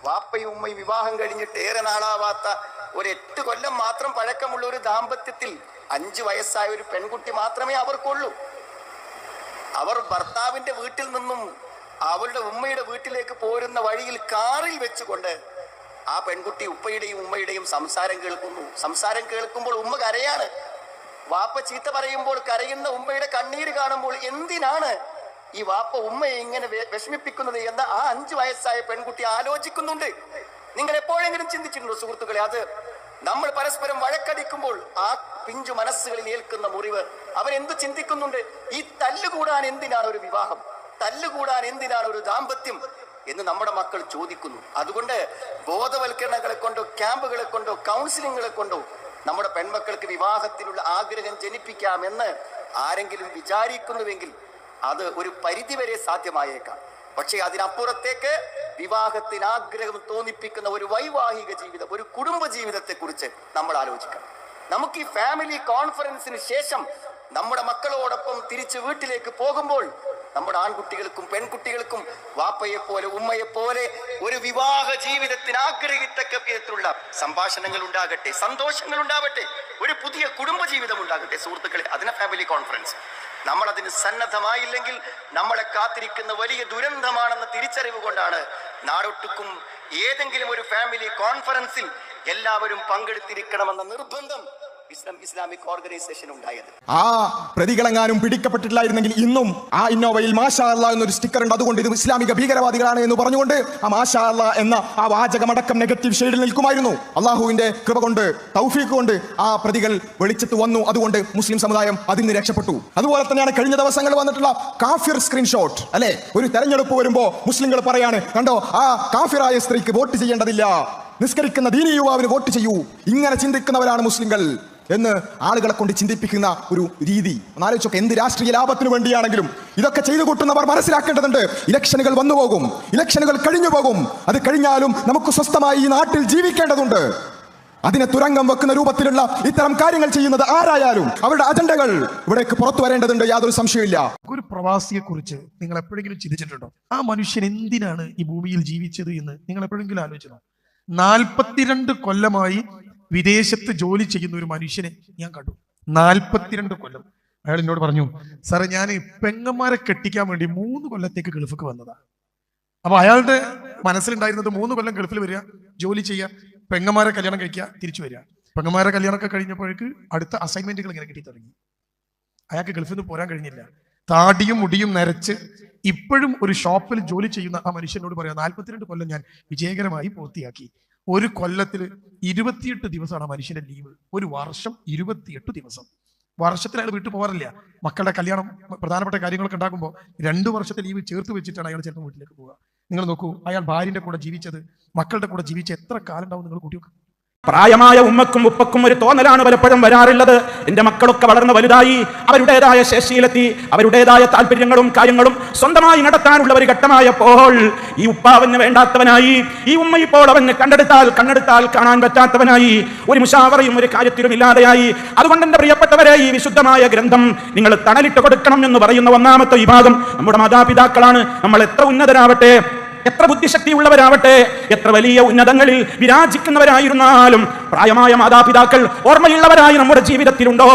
വാപ്പയും ഉമ്മയും വിവാഹം കഴിഞ്ഞിട്ട് ഏറെ നാളാവാത്ത ഒരു 8 കൊല്ലം മാത്രം പഴക്കമുള്ള ഒരു ദാമ്പത്യത്തിൽ 5 വയസ്സായ ഒരു പെൺകുട്ടി മാത്രമേ അവർക്കുള്ളൂ. അവർ ഭർത്താവിന്റെ വീട്ടിൽ നിന്നും അവളുടെ ഉമ്മയുടെ വീട്ടിലേക്ക് പോരുന്ന വഴിയിൽ കാറിൽ വെച്ചുകൊണ്ട് ആ പെൺകുട്ടി ഉപ്പയുടെയും ഉമ്മയുടെയും സംസാരം കേൾക്കുന്നു. സംസാരം കേൾക്കുമ്പോൾ ഉമ്മ കരയാണ്. വാപ്പ ചീത്ത പറയുമ്പോൾ കരയുന്ന ഉമ്മയുടെ കണ്ണീര് കാണുമ്പോൾ എന്തിനാണ് ഈ വാപ്പ ഉമ്മയെ ഇങ്ങനെ വിഷമിപ്പിക്കുന്നത് എന്ന് ആ 5 വയസ്സായ പെൺകുട്ടി ആലോചിക്കുന്നുണ്ട്. നിങ്ങൾ എപ്പോഴെങ്കിലും ചിന്തിച്ചിട്ടുണ്ടോ സുഹൃത്തുക്കളെ? അത് നമ്മൾ പരസ്പരം വഴക്കടിക്കുമ്പോൾ ആ പിഞ്ചു മനസ്സുകളിൽ ഏൽക്കുന്ന മുറിവ് അവരെന്ത് ചിന്തിക്കുന്നുണ്ട്? ഈ തല്ലുകൂടാൻ എന്തിനാണ് ഒരു വിവാഹം, തല്ലുകൂടാൻ എന്തിനാണ് ഒരു ദാമ്പത്യം എന്ന് നമ്മുടെ മക്കൾ ചോദിക്കുന്നു. അതുകൊണ്ട് ബോധവൽക്കരണങ്ങളെ കൊണ്ടോ ക്യാമ്പുകളെ കൊണ്ടോ കൗൺസിലിങ്ങുകളെ കൊണ്ടോ നമ്മുടെ പെൺമക്കൾക്ക് വിവാഹത്തിനുള്ള ആഗ്രഹം ജനിപ്പിക്കാമെന്ന് ആരെങ്കിലും വിചാരിക്കുന്നുവെങ്കിൽ അത് ഒരു പരിധിവരെ സാധ്യമായേക്കാം. പക്ഷേ അതിനപ്പുറത്തേക്ക് വിവാഹത്തിന് ആഗ്രഹം തോന്നിപ്പിക്കുന്ന ഒരു വൈവാഹിക ജീവിതം, ഒരു കുടുംബ ജീവിതത്തെ കുറിച്ച് നമ്മൾ ആലോചിക്കണം. നമുക്ക് ഈ ഫാമിലി കോൺഫറൻസിന് ശേഷം നമ്മുടെ മക്കളോടൊപ്പം തിരിച്ച് വീട്ടിലേക്ക് പോകുമ്പോൾ നമ്മുടെ ആൺകുട്ടികൾക്കും പെൺകുട്ടികൾക്കും വാപ്പയെ പോലെ ഉമ്മയെ പോലെ ഒരു വിവാഹ ജീവിതത്തിന് ആഗ്രഹിത്തക്ക വിധത്തിലുള്ള സംഭാഷണങ്ങൾ ഉണ്ടാകട്ടെ, സന്തോഷങ്ങൾ ഉണ്ടാവട്ടെ, ഒരു പുതിയ കുടുംബ ജീവിതം ഉണ്ടാകട്ടെ. സുഹൃത്തുക്കളെ, അതിനെ ഫാമിലി കോൺഫറൻസ്. നമ്മൾ അതിന് സന്നദ്ധമായില്ലെങ്കിൽ നമ്മളെ കാത്തിരിക്കുന്ന വലിയ ദുരന്തമാണെന്ന തിരിച്ചറിവ് കൊണ്ടാണ് നാടൊട്ടുക്കും ഏതെങ്കിലും ഒരു ഫാമിലി കോൺഫറൻസിൽ എല്ലാവരും പങ്കെടുത്തിരിക്കണമെന്ന നിർബന്ധം ഇസ്ലാമിക് ഓർഗനൈസേഷൻ ഉണ്ടായത്. ആ പ്രതികളെങ്ങാനും പിടിക്കപ്പെട്ടിട്ടില്ലായിരുന്നെങ്കിൽ ഇന്നും ആ ഇന്നോവയിൽ മാഷാ അല്ലാ എന്നൊരു സ്റ്റിക്കർ ഉണ്ട്. അതുകൊണ്ട് ഇത് ഇസ്ലാമിക ഭീകരവാദികളാണ് എന്ന് പറഞ്ഞുകൊണ്ട് ആ മാഷാ അല്ലാ എന്ന ആ വാചകമടക്കം നെഗറ്റീവ് ഷെയ്ഡിൽ നിൽക്കുമായിരുന്നു. അള്ളാഹുവിന്റെ കൃപ കൊണ്ട്, തൗഫീഖ് കൊണ്ട് ആ പ്രതികൾ വെളിച്ചത്ത് വന്നു. അതുകൊണ്ട് മുസ്ലിം സമുദായം അതിൽ നിന്ന് രക്ഷപ്പെട്ടു. അതുപോലെ തന്നെയാണ് കഴിഞ്ഞ ദിവസങ്ങൾ വന്നിട്ടുള്ള കാഫിർ സ്ക്രീൻഷോട്ട്. അല്ലെ, ഒരു തെരഞ്ഞെടുപ്പ് വരുമ്പോ മുസ്ലിങ്ങൾ പറയാണ്, കണ്ടോ ആ കാഫിറായ സ്ത്രീക്ക് വോട്ട് ചെയ്യേണ്ടതില്ല, നിസ്കരിക്കുന്ന ദീനി യുവാവിന് വോട്ട് ചെയ്യൂ. ഇങ്ങനെ ചിന്തിക്കുന്നവരാണ് മുസ്ലിങ്ങൾ എന്ന് ആളുകളെ കൊണ്ട് ചിന്തിപ്പിക്കുന്ന ഒരു രീതി ഒന്നാലോചിച്ചൊക്കെ. എന്ത് രാഷ്ട്രീയ ലാഭത്തിനു വേണ്ടിയാണെങ്കിലും ഇതൊക്കെ ചെയ്തു കൂട്ടുന്നവർ മനസ്സിലാക്കേണ്ടതുണ്ട്. ഇലക്ഷനുകൾ വന്നു പോകും, ഇലക്ഷനുകൾ കഴിഞ്ഞു പോകും. അത് കഴിഞ്ഞാലും നമുക്ക് സ്വസ്ഥമായി ഈ നാട്ടിൽ ജീവിക്കേണ്ടതുണ്ട്. അതിനെ തുരങ്കം വെക്കുന്ന രൂപത്തിലുള്ള ഇത്തരം കാര്യങ്ങൾ ചെയ്യുന്നത് ആരായാലും അവരുടെ അജണ്ടകൾ ഇവിടേക്ക് പുറത്തു വരേണ്ടതുണ്ട്, യാതൊരു സംശയമില്ല. ഒരു പ്രവാസിയെ കുറിച്ച് നിങ്ങൾ എപ്പോഴെങ്കിലും ചിന്തിച്ചിട്ടുണ്ടോ? ആ മനുഷ്യൻ എന്തിനാണ് ഈ ഭൂമിയിൽ ജീവിച്ചത് എന്ന് നിങ്ങൾ എപ്പോഴെങ്കിലും ആലോചിച്ചോ? 42 കൊല്ലമായി വിദേശത്ത് ജോലി ചെയ്യുന്ന ഒരു മനുഷ്യനെ ഞാൻ കണ്ടു. 42 കൊല്ലം. അയാൾ എന്നോട് പറഞ്ഞു, സാറേ ഞാൻ പെങ്ങന്മാരെ കെട്ടിക്കാൻ വേണ്ടി 3 കൊല്ലത്തേക്ക് ഗൾഫിക്ക് വന്നതാ. അപ്പൊ അയാളുടെ മനസ്സിലുണ്ടായിരുന്നത് 3 കൊല്ലം ഗൾഫിൽ വരിക, ജോലി ചെയ്യുക, പെങ്ങന്മാരെ കല്യാണം കഴിക്കുക, തിരിച്ചു വരിക. പെങ്ങന്മാരെ കല്യാണമൊക്കെ കഴിഞ്ഞപ്പോഴേക്ക് അടുത്ത അസൈൻമെന്റുകൾ ഇങ്ങനെ കിട്ടി തുടങ്ങി. അയാൾക്ക് ഗൾഫിൽ നിന്ന് പോരാൻ കഴിഞ്ഞില്ല. താടിയും മുടിയും നരച്ച് ഇപ്പോഴും ഒരു ഷോപ്പിൽ ജോലി ചെയ്യുന്ന ആ മനുഷ്യനോട് പറയാം, 42 കൊല്ലം ഞാൻ വിജയകരമായി പൂർത്തിയാക്കി. ഒരു കൊല്ലത്തിൽ 28 ദിവസമാണ് മനുഷ്യന്റെ ലീവ്. ഒരു വർഷം 28 ദിവസം. വർഷത്തിൽ അയാൾ വീട്ടിൽ പോകാറില്ല. മക്കളുടെ കല്യാണം, പ്രധാനപ്പെട്ട കാര്യങ്ങളൊക്കെ ഉണ്ടാക്കുമ്പോൾ 2 വർഷത്തെ ലീവ് ചേർത്ത് വെച്ചിട്ടാണ് അയാൾ ചിലപ്പോൾ വീട്ടിലേക്ക് പോവുക. നിങ്ങൾ നോക്കൂ, അയാൾ ഭാര്യന്റെ കൂടെ ജീവിച്ചത്, മക്കളുടെ കൂടെ ജീവിച്ച എത്ര കാലം ഉണ്ടാവും നിങ്ങൾ കൂട്ടി നോക്കുക. പ്രായമായ ഉമ്മക്കും ഉപ്പക്കും ഒരു തോന്നലാണ് പലപ്പോഴും വരാറുള്ളത്. എന്റെ മക്കളൊക്കെ വളർന്ന് വലുതായി, അവരുടേതായ ശേഷിയിലെത്തി, അവരുടേതായ താല്പര്യങ്ങളും കാര്യങ്ങളും സ്വന്തമായി നടത്താനുള്ള ഒരു ഘട്ടമായപ്പോൾ ഈ ഉപ്പാവന് വേണ്ടാത്തവനായി, ഈ ഉമ്മ ഇപ്പോൾ അവന് കണ്ണെടുത്താൽ കാണാൻ പറ്റാത്തവനായി, ഒരു മുശാവറയും ഒരു കാര്യത്തിലും ഇല്ലാതെയായി. അതുകൊണ്ട് എന്റെ പ്രിയപ്പെട്ടവരെ, ഈ വിശുദ്ധമായ ഗ്രന്ഥം നിങ്ങൾ തണലിട്ട് കൊടുക്കണം എന്ന് പറയുന്ന 1-ാമത്തെ വിഭാഗം നമ്മുടെ മാതാപിതാക്കളാണ്. നമ്മൾ എത്ര ഉന്നതരാവട്ടെ, എത്ര ബുദ്ധിശക്തിയുള്ളവരാവട്ടെ, എത്ര വലിയ ഉന്നതങ്ങളിൽ വിരാജിക്കുന്നവരായിരുന്നാലും പ്രായമായ മാതാപിതാക്കൾ ഓർമ്മയുള്ളവരായി നമ്മുടെ ജീവിതത്തിലുണ്ടോ?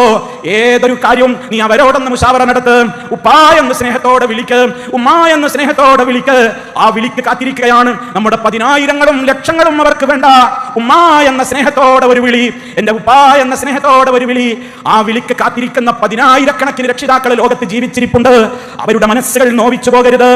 ഏതൊരു കാര്യവും നീ അവരോടൊന്ന് മുശാവറ നടത്ത്. ഉപ്പാ എന്ന് സ്നേഹത്തോടെ വിളിക്ക്, ഉമ്മാ എന്ന് സ്നേഹത്തോടെ വിളിക്ക്. ആ വിളിക്ക് കാത്തിരിക്കുകയാണ് നമ്മുടെ 10,000-ങ്ങളും ലക്ഷങ്ങളും. അവർക്ക് വേണ്ട ഉമ്മാ എന്ന സ്നേഹത്തോടെ ഒരു വിളി, എന്റെ ഉപ്പാ എന്ന സ്നേഹത്തോടെ ഒരു വിളി. ആ വിളിക്ക് കാത്തിരിക്കുന്ന 10,000-കണക്കിന് രക്ഷിതാക്കൾ ലോകത്ത് ജീവിച്ചിരിപ്പുണ്ട്. അവരുടെ മനസ്സുകൾ നോവിച്ചു പോകരുത്.